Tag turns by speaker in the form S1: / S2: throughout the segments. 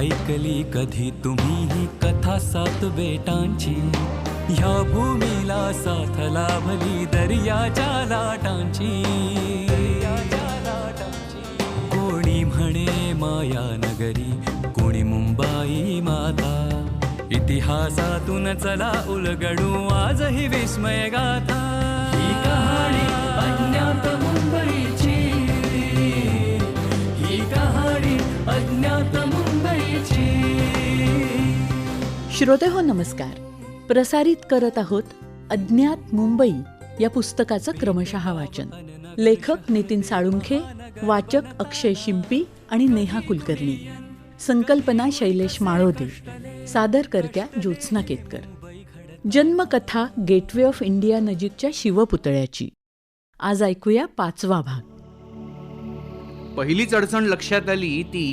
S1: ऐकली कधी तुम्ही ही कथा सात बेटांची, ह्या भूमीला साथ लाभली दर्याच्या लाटांची. कोणी म्हणे माया नगरी, कोणी मुंबाई माता, इतिहासातून चला उलगडू आजही विस्मय गाथा. ही कहाणी अज्ञात मुंबईची, ही कहाणी अज्ञात मुंबईची.
S2: श्रोते हो नमस्कार. प्रसारित करत आहोत अज्ञात मुंबई या पुस्तकाचं क्रमशः वाचन. लेखक नितीन साळुंखे, वाचक अक्षय शिंपी आणि नेहा कुलकर्णी. संकल्पना शैलेश माळोदे. सादरकर्त्या ज्योत्स्ना केतकर. जन्मकथा गेटवे ऑफ इंडिया नजीकच्या शिवपुतळ्याची. आज ऐकूया 5वा भाग.
S3: पहिलीच अडचण लक्षात आली ती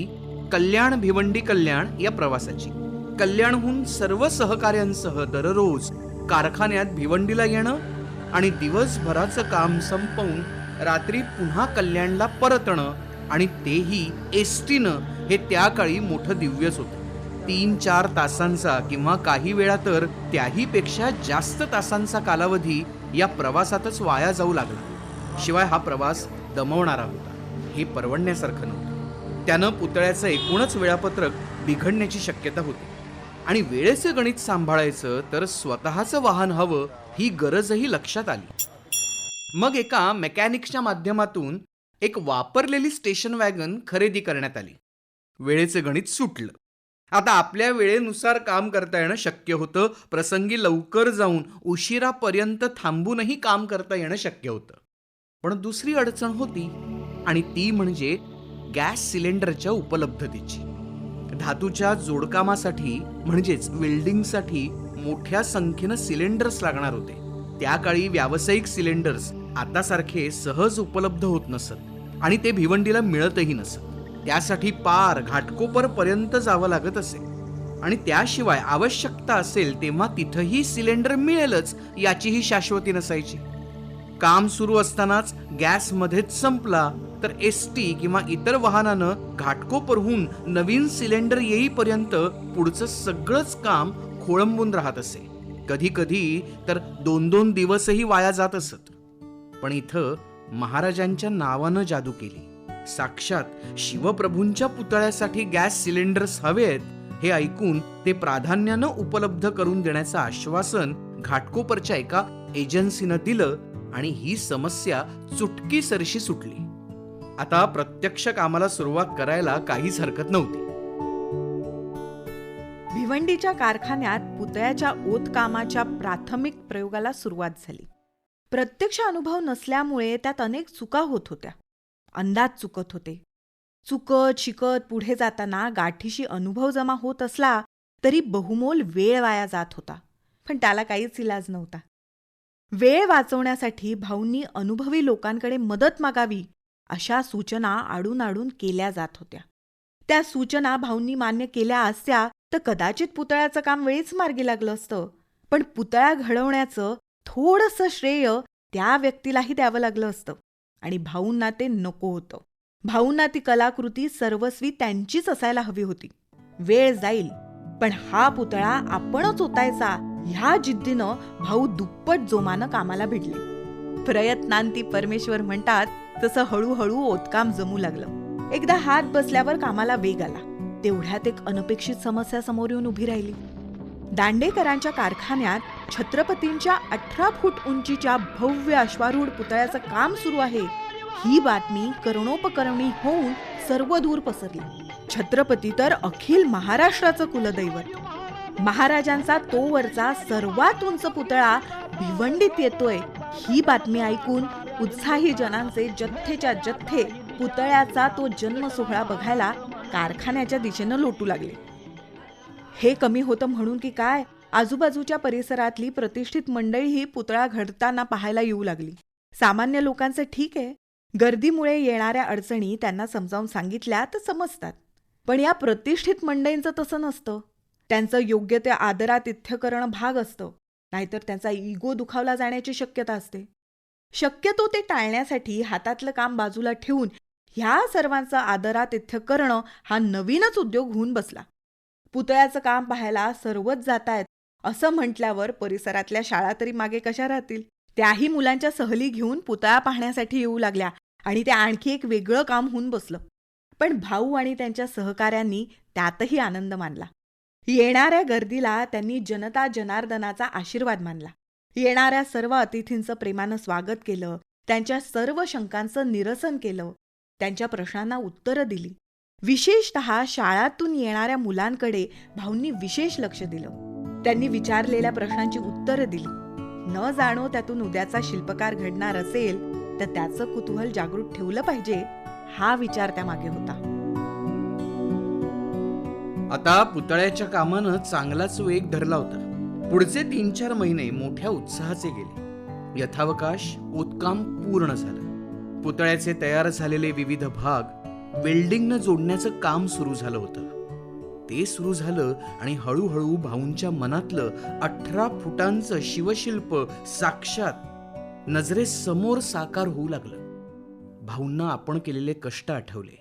S3: कल्याण भिवंडी कल्याण या प्रवासाची. कल्याणहून सर्व सहकाऱ्यांसह दररोज कारखान्यात भिवंडीला येणं आणि दिवसभराचं काम संपवून रात्री पुन्हा कल्याणला परतणं, आणि तेही एसटीनं, हे त्या काळी मोठं दिव्यच होतं. 3-4 तासांचा किंवा काही वेळा तर त्याहीपेक्षा जास्त तासांचा कालावधी या प्रवासातच वाया जाऊ लागला. शिवाय हा प्रवास दमवणारा होता. हे परवडण्यासारखं नव्हतं. त्यानं पुतळ्याचं एकूणच वेळापत्रक बिघडण्याची शक्यता होती. आणि वेळेचं गणित सांभाळायचं तर स्वतःचं वाहन हवं, ही गरजही लक्षात आली. मग एका मेकॅनिक्सच्या माध्यमातून एक वापरलेली स्टेशन वॅगन खरेदी करण्यात आली. वेळेचं गणित सुटलं. आता आपल्या वेळेनुसार काम करता येणं शक्य होतं. प्रसंगी लवकर जाऊन उशिरापर्यंत थांबूनही काम करता येणं शक्य होतं. पण दुसरी अडचण होती, आणि ती म्हणजे गॅस सिलेंडरच्या उपलब्धतेची. धातूच्या जोडकामासाठी म्हणजेच वेल्डिंगसाठी मोठ्या संख्येनं सिलेंडर्स लागणार होते. त्या काळी व्यावसायिक सिलेंडर्स आतासारखे सहज उपलब्ध होत नसत, आणि ते भिवंडीला मिळतही नसत. त्यासाठी पार घाटकोपरपर्यंत जावं लागत असे. आणि त्याशिवाय आवश्यकता असेल तेव्हा तिथंही सिलेंडर मिळेलच याचीही शाश्वती नसायची. काम सुरू असतानाच गॅस मध्येच संपला तर एसटी किंवा इतर वाहनानं घाटकोपरहून नवीन सिलेंडर येईपर्यंत पुढचं सगळंच काम खोळंबून राहत असे. कधी कधी तर 2-2 दिवसही वाया जात असत. पण इथं महाराजांच्या नावानं जादू केली. साक्षात शिवप्रभूंच्या पुतळ्यासाठी गॅस सिलेंडर्स हवेत हे ऐकून ते प्राधान्यानं उपलब्ध करून देण्याचं आश्वासन घाटकोपरच्या एका एजन्सीनं दिलं, आणि ही समस्या चुटकीसरशी सुटली. आता प्रत्यक्ष कामाला सुरुवात करायला काहीच हरकत नव्हती.
S4: भिवंडीच्या कारखान्यात पुतळ्याच्या ओतकामाच्या प्राथमिक प्रयोगाला सुरुवात झाली. प्रत्यक्ष अनुभव नसल्यामुळे त्यात अनेक चुका होत होत्या. अंदाज चुकत होते. चुकत शिकत पुढे जाताना गाठीशी अनुभव जमा होत असला तरी बहुमोल वेळ वाया जात होता. पण त्याला काहीच इलाज नव्हता. वेळ वाचवण्यासाठी भाऊंनी अनुभवी लोकांकडे मदत मागावी अशा सूचना आडून आडून केल्या जात होत्या. त्या सूचना भाऊंनी मान्य केल्या असत्या तर कदाचित पुतळ्याचं काम वेळीच मार्गी लागलं असतं. पण पुतळा घडवण्याचं थोडंसं श्रेय त्या व्यक्तीलाही द्यावं लागलं असतं, आणि भाऊंना ते नको होतं. भाऊंना ती कलाकृती सर्वस्वी त्यांचीच असायला हवी होती. वेळ जाईल पण हा पुतळा आपणच ओतायचा ह्या जिद्दीनं भाऊ दुप्पट जोमानं कामाला भिडले. प्रयत्नांती परमेश्वर म्हणतात तसं हळूहळू ओतकाम जमू लागलं. एकदा हात बसल्यावर कामाला वेग आला. तेवढ्यात एक अनपेक्षित समस्या समोर येऊन उभी राहिली. दांडेकरांच्या कारखान्यात छत्रपतींच्या 18 फूट उंचीच्या भव्य अश्वारूढ पुतळ्याचं काम सुरू आहे ही बातमी कर्णोपकर्णी होऊन सर्वदूर पसरली. छत्रपती तर अखिल महाराष्ट्राचं कुलदैवत. महाराजांचा तोवरचा सर्वात उंच पुतळा भिवंडीत येतोय ही बातमी ऐकून उत्साही जनांचे जथ्थेच्या जथ्थे पुतळ्याचा तो जन्म सोहळा बघायला कारखान्याच्या दिशेनं लोटू लागले. हे कमी होतं म्हणून की काय, आजूबाजूच्या परिसरातली प्रतिष्ठित मंडळीही पुतळा घडताना पाहायला येऊ लागली. सामान्य लोकांचे ठीक आहे, गर्दीमुळे येणाऱ्या अडचणी त्यांना समजावून सांगितल्या तर समजतात. पण या प्रतिष्ठित मंडळींचं तसं नसतं. त्यांचं योग्य ते आदरातिथ्य करणं भाग असतं, नाहीतर त्यांचा इगो दुखावला जाण्याची शक्यता असते. शक्यतो ते टाळण्यासाठी हातातलं काम बाजूला ठेवून ह्या सर्वांचा आदरातिथ्य करणं हा नवीनच उद्योग होऊन बसला. पुतळ्याचं काम पाहायला सर्वच जात आहेत असं म्हटल्यावर परिसरातल्या शाळा तरी मागे कशा राहतील? त्याही मुलांच्या सहली घेऊन पुतळा पाहण्यासाठी येऊ लागल्या आणि ते आणखी एक वेगळं काम होऊन बसलं. पण भाऊ आणि त्यांच्या सहकाऱ्यांनी त्यातही आनंद मानला. येणाऱ्या गर्दीला त्यांनी जनता जनार्दनाचा आशीर्वाद मानला. येणाऱ्या सर्व अतिथींचं प्रेमानं स्वागत केलं, त्यांच्या सर्व शंकांचं निरसन केलं, त्यांच्या प्रश्नांना उत्तरं दिली. विशेषतः शाळातून येणाऱ्या मुलांकडे भाऊंनी विशेष लक्ष दिलं. त्यांनी विचारलेल्या प्रश्नांची उत्तरं दिली. न जाणो त्यातून उद्याचा शिल्पकार घडणार असेल तर त्याचं कुतूहल जागृत ठेवलं पाहिजे, हा विचार त्यामागे होता.
S3: आता पुतळ्याच्या कामानं चांगलाच वेग धरला होता. पुढचे 3-4 महिने मोठ्या उत्साहाचे गेले. यथावकाश ओतकाम पूर्ण झालं. पुतळ्याचे तयार झालेले विविध भाग वेल्डिंगनं जोडण्याचं काम सुरू झालं होतं. ते सुरू झालं आणि हळूहळू भाऊंच्या मनातलं 18 फुटांचं शिवशिल्प साक्षात नजरेसमोर साकार होऊ लागलं. भाऊंना आपण केलेले कष्ट आठवले,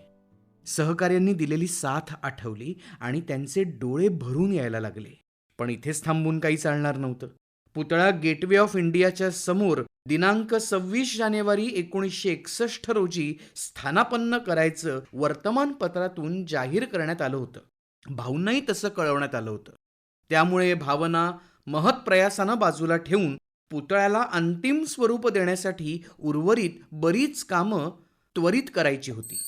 S3: सहकार्यांनी दिलेली साथ आठवली आणि त्यांचे डोळे भरून यायला लागले. पण इथेच थांबून काही चालणार नव्हतं. पुतळा गेटवे ऑफ इंडियाच्या समोर दिनांक 26 जानेवारी 1961 रोजी स्थानापन्न करायचं वर्तमानपत्रातून जाहीर करण्यात आलं होतं. भाऊंनाही तसं कळवण्यात आलं होतं. त्यामुळे भावना महत्प्रयासानं बाजूला ठेवून पुतळ्याला अंतिम स्वरूप देण्यासाठी उर्वरित बरीच कामं त्वरित करायची होती.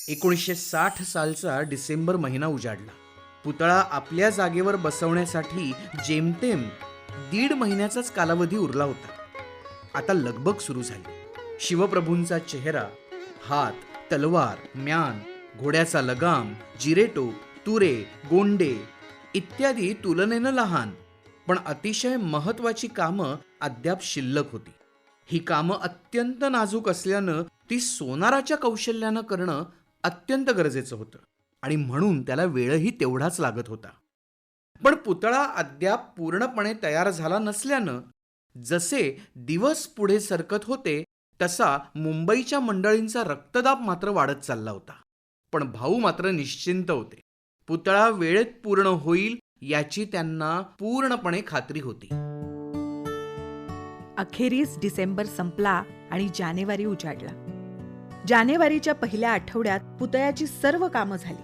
S3: 1960 सालचा डिसेंबर महिना उजाडला. पुतळा आपल्या जागेवर बसवण्यासाठी जेमतेम 1.5 महिन्याचाच कालावधी उरला होता. आता लगबग सुरू झाली. शिवप्रभूंचा चेहरा, हात, तलवार, म्यान, घोड्याचा लगाम, जिरेटोप, तुरे, गोंडे इत्यादी तुलनेनं लहान पण अतिशय महत्वाची कामं अद्याप शिल्लक होती. ही कामं अत्यंत नाजूक असल्यानं ती सोनाराच्या कौशल्यानं करणं अत्यंत गरजेचं होतं आणि म्हणून त्याला वेळही तेवढाच लागत होता. पण पुतळा अद्याप पूर्णपणे तयार झाला नसल्यानं जसे दिवस पुढे सरकत होते तसा मुंबईच्या मंडळींचा रक्तदाब मात्र वाढत चालला होता. पण भाऊ मात्र निश्चिंत होते. पुतळा वेळेत पूर्ण होईल याची त्यांना पूर्णपणे खात्री होती.
S4: अखेरीस डिसेंबर संपला आणि जानेवारी उजाडला. जानेवारीच्या पहिल्या आठवड्यात पुतळ्याची सर्व कामं झाली.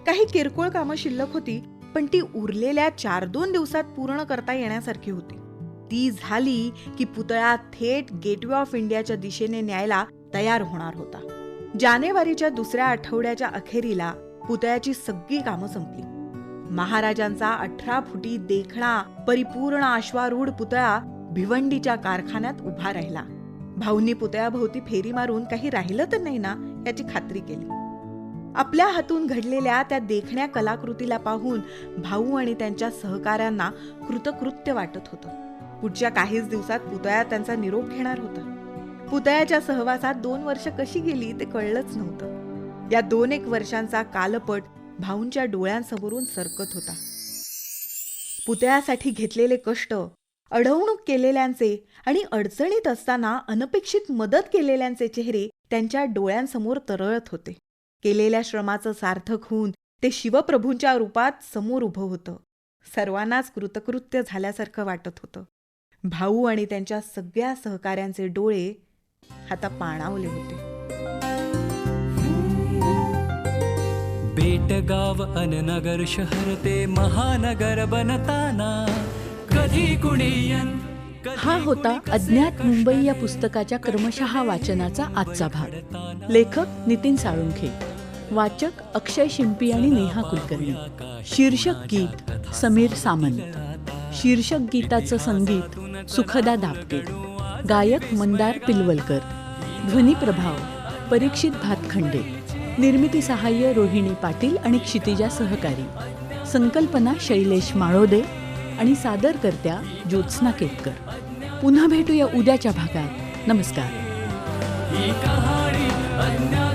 S4: काही किरकोळ कामं शिल्लक होती, पण ती उरलेल्या 4-2 दिवसात पूर्ण करता येण्यासारखी होती. ती झाली की पुतळा थेट गेटवे ऑफ इंडियाच्या दिशेने न्यायला तयार होणार होता. जानेवारीच्या दुसऱ्या आठवड्याच्या अखेरीला पुतळ्याची सगळी कामं संपली. महाराजांचा 18 फुटी देखणा परिपूर्ण अश्वारूढ पुतळा भिवंडीच्या कारखान्यात उभा राहिला. भाऊंनी पुतळ्याभोवती फेरी मारून काही राहिलं तर नाही ना याची खात्री केली. आपल्या हातून घडलेल्या त्या देखण्या कलाकृतीला पाहून भाऊ आणि त्यांच्या सहकाऱ्यांना कृतकृत्य वाटत होतं. पुढच्या काहीच दिवसात पुतळा त्यांचा निरोप घेणार होता. पुतळ्याच्या सहवासात 2 वर्ष कशी गेली ते कळलंच नव्हतं. या 2-1 वर्षांचा कालपट भाऊंच्या डोळ्यांसमोरून सरकत होता. पुतळ्यासाठी घेतलेले कष्ट, अडवणूक केलेल्यांचे आणि अडचणीत असताना अनपेक्षित मदत केलेल्यांचे चेहरे त्यांच्या डोळ्यांसमोर तरळत होते. केलेल्या श्रमाचं सार्थक होऊन ते शिवप्रभूंच्या रूपात समोर उभं होतं. सर्वांनाच कृतकृत्य झाल्यासारखं वाटत होतं. भाऊ आणि त्यांच्या सगळ्या सहकाऱ्यांचे डोळे आता पाणावले होते.
S1: बेटगाव अन नगर शहर ते महानगर बनताना कधी कुणीयन.
S2: हा होता अज्ञात मुंबई या पुस्तकाच्या क्रमशः वाचनाचा आजचा भाग. लेखक नितीन साळुंखे, वाचक अक्षय शिंपी आणि नेहा कुलकर्णी. शीर्षक गीत समीर सामंत. शीर्षक गीताचं संगीत सुखदा दापके. गायक मंदार पिलवलकर. ध्वनी प्रभाव परीक्षित भातखंडे. निर्मिती सहाय्य रोहिणी पाटील आणि क्षितिजा सहकारी. संकल्पना शैलेश माळोदे आणि सादरकर्त्या ज्योत्स्ना केतकर. पुन्हा भेटूया उद्याच्या भागात. नमस्कार.
S1: ही कहाणी अज्ञात